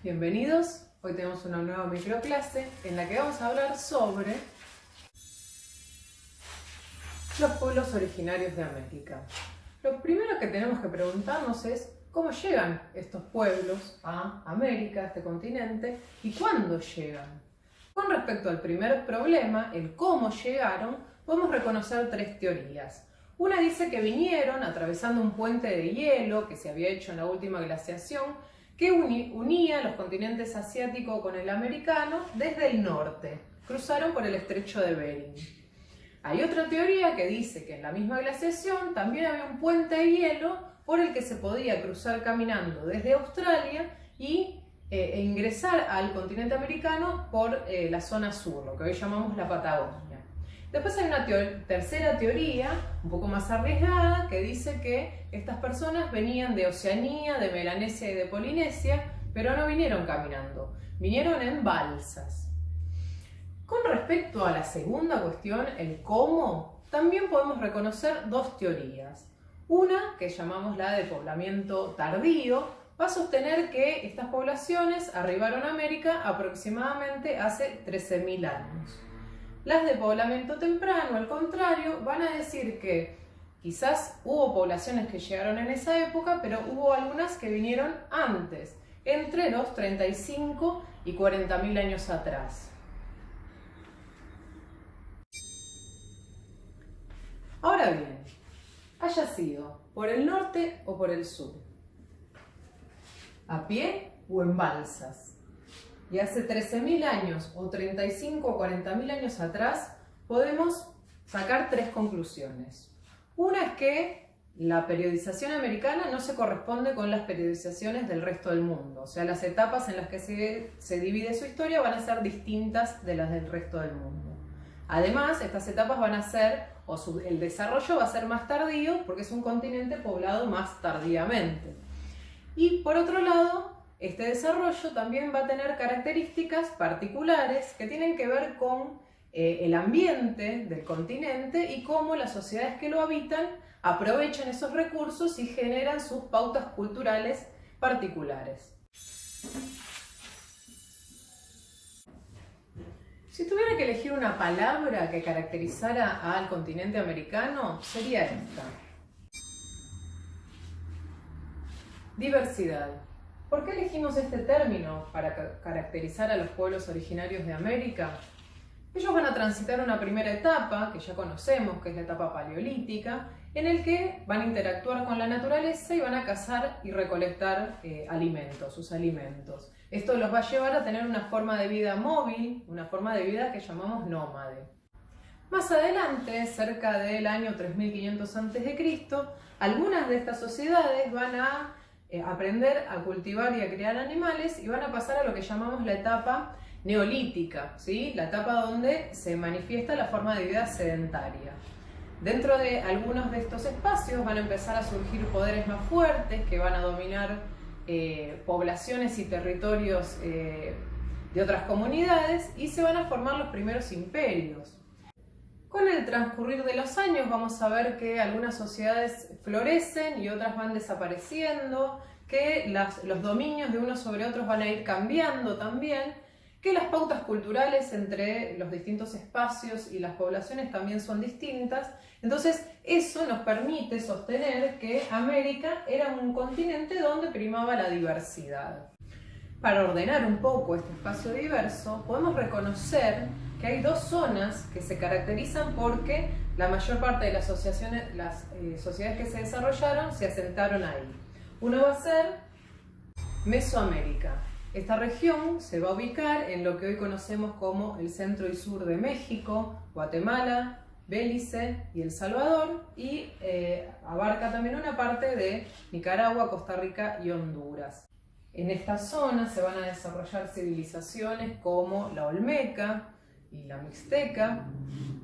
Bienvenidos, hoy tenemos una nueva microclase en la que vamos a hablar sobre los pueblos originarios de América. Lo primero que tenemos que preguntarnos es cómo llegan estos pueblos a América, a este continente, y cuándo llegan. Con respecto al primer problema, el cómo llegaron, podemos reconocer tres teorías. Una dice que vinieron atravesando un puente de hielo que se había hecho en la última glaciación que unía los continentes asiático con el americano desde el norte. Cruzaron por el estrecho de Bering. Hay otra teoría que dice que en la misma glaciación también había un puente de hielo por el que se podía cruzar caminando desde Australia e ingresar al continente americano por la zona sur, lo que hoy llamamos la Patagonia. Después hay una tercera teoría, un poco más arriesgada, que dice que estas personas venían de Oceanía, de Melanesia y de Polinesia, pero no vinieron caminando, vinieron en balsas. Con respecto a la segunda cuestión, el cómo, también podemos reconocer dos teorías. Una, que llamamos la de poblamiento tardío, va a sostener que estas poblaciones arribaron a América aproximadamente hace 13.000 años. Las de poblamiento temprano, al contrario, van a decir que quizás hubo poblaciones que llegaron en esa época, pero hubo algunas que vinieron antes, entre los 35 y 40.000 años atrás. Ahora bien, haya sido por el norte o por el sur, a pie o en balsas, y hace 13.000 años o 35 o 40.000 años atrás, podemos sacar tres conclusiones. Una es que la periodización americana no se corresponde con las periodizaciones del resto del mundo, o sea, las etapas en las que se divide su historia van a ser distintas de las del resto del mundo. Además, estas etapas van a ser, el desarrollo va a ser más tardío porque es un continente poblado más tardíamente. Y por otro lado, este desarrollo también va a tener características particulares que tienen que ver con el ambiente del continente y cómo las sociedades que lo habitan aprovechan esos recursos y generan sus pautas culturales particulares. Si tuviera que elegir una palabra que caracterizara al continente americano, sería esta: diversidad. ¿Por qué elegimos este término para caracterizar a los pueblos originarios de América? Ellos van a transitar una primera etapa, que ya conocemos, que es la etapa paleolítica, en el que van a interactuar con la naturaleza y van a cazar y recolectar sus alimentos. Esto los va a llevar a tener una forma de vida móvil, una forma de vida que llamamos nómade. Más adelante, cerca del año 3500 a.C., algunas de estas sociedades van a aprender a cultivar y a criar animales y van a pasar a lo que llamamos la etapa neolítica, ¿sí? La etapa donde se manifiesta la forma de vida sedentaria. Dentro de algunos de estos espacios van a empezar a surgir poderes más fuertes que van a dominar poblaciones y territorios de otras comunidades y se van a formar los primeros imperios. Con el transcurrir de los años vamos a ver que algunas sociedades florecen y otras van desapareciendo, que los dominios de unos sobre otros van a ir cambiando también, que las pautas culturales entre los distintos espacios y las poblaciones también son distintas. Entonces eso nos permite sostener que América era un continente donde primaba la diversidad. Para ordenar un poco este espacio diverso, podemos reconocer que hay dos zonas que se caracterizan porque la mayor parte de las sociedades que se desarrollaron se asentaron ahí. Uno va a ser Mesoamérica. Esta región se va a ubicar en lo que hoy conocemos como el centro y sur de México, Guatemala, Belice y El Salvador, y abarca también una parte de Nicaragua, Costa Rica y Honduras. En esta zona se van a desarrollar civilizaciones como la Olmeca y la Mixteca.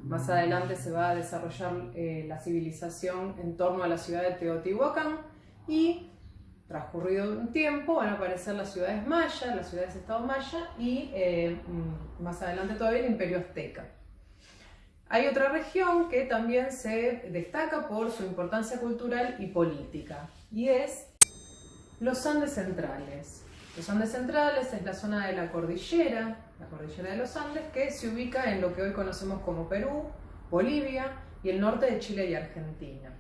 Más adelante se va a desarrollar la civilización en torno a la ciudad de Teotihuacán y transcurrido un tiempo van a aparecer las ciudades mayas, las ciudades-estado maya y más adelante todavía el imperio azteca. Hay otra región que también se destaca por su importancia cultural y política y es los Andes centrales. Los Andes centrales es la zona de la cordillera de los Andes, que se ubica en lo que hoy conocemos como Perú, Bolivia y el norte de Chile y Argentina.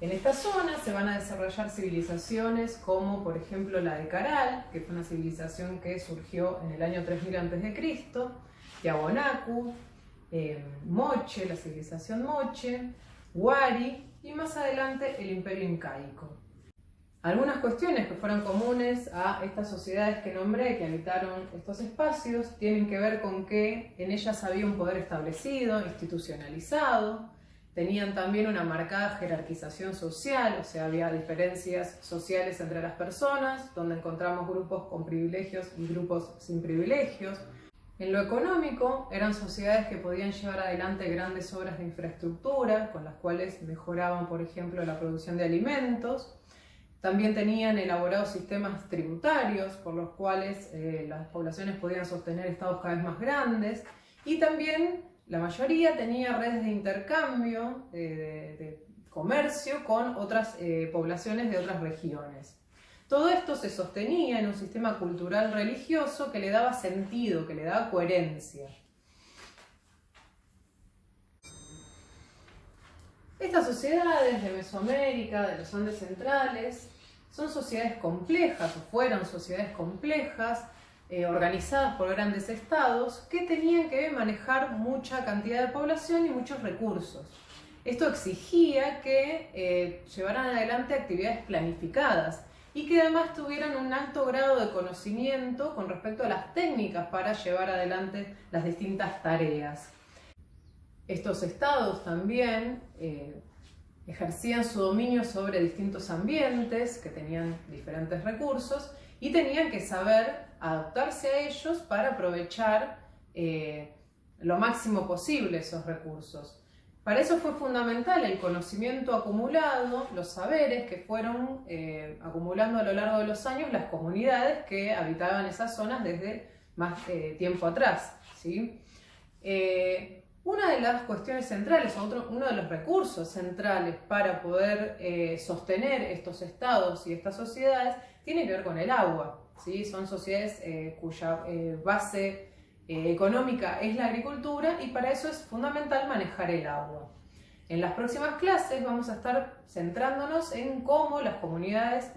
En esta zona se van a desarrollar civilizaciones como por ejemplo la de Caral, que fue una civilización que surgió en el año 3000 a.C., Tiahuanacu, Moche, la civilización Moche, Huari y más adelante el Imperio Incaico. Algunas cuestiones que fueron comunes a estas sociedades que nombré, que habitaron estos espacios, tienen que ver con que en ellas había un poder establecido, institucionalizado, tenían también una marcada jerarquización social, o sea, había diferencias sociales entre las personas, donde encontramos grupos con privilegios y grupos sin privilegios. En lo económico, eran sociedades que podían llevar adelante grandes obras de infraestructura, con las cuales mejoraban, por ejemplo, la producción de alimentos. También tenían elaborados sistemas tributarios, por los cuales las poblaciones podían sostener estados cada vez más grandes. Y también la mayoría tenía redes de intercambio, de comercio con otras poblaciones de otras regiones. Todo esto se sostenía en un sistema cultural religioso que le daba sentido, que le daba coherencia. Estas sociedades de Mesoamérica, de los Andes centrales, son sociedades complejas, o fueron sociedades complejas, organizadas por grandes estados, que tenían que manejar mucha cantidad de población y muchos recursos. Esto exigía que llevaran adelante actividades planificadas y que además tuvieran un alto grado de conocimiento con respecto a las técnicas para llevar adelante las distintas tareas. Estos estados también ejercían su dominio sobre distintos ambientes que tenían diferentes recursos y tenían que saber adaptarse a ellos para aprovechar lo máximo posible esos recursos. Para eso fue fundamental el conocimiento acumulado, los saberes que fueron acumulando a lo largo de los años las comunidades que habitaban esas zonas desde más tiempo atrás, ¿sí? Una de las cuestiones centrales, uno de los recursos centrales para poder sostener estos estados y estas sociedades tiene que ver con el agua, ¿sí? Son sociedades cuya base económica es la agricultura y para eso es fundamental manejar el agua. En las próximas clases vamos a estar centrándonos en cómo las comunidades,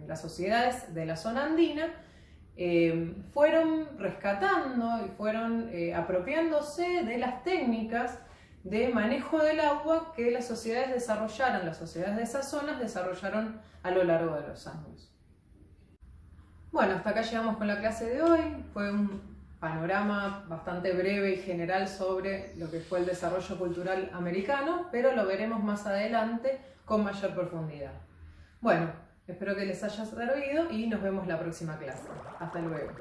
las sociedades de la zona andina fueron rescatando y fueron apropiándose de las técnicas de manejo del agua que las sociedades desarrollaron, las sociedades de esas zonas desarrollaron a lo largo de los años. Bueno, hasta acá llegamos con la clase de hoy. Fue un panorama bastante breve y general sobre lo que fue el desarrollo cultural americano, pero lo veremos más adelante con mayor profundidad. Bueno, espero que les haya servido y nos vemos la próxima clase. Hasta luego.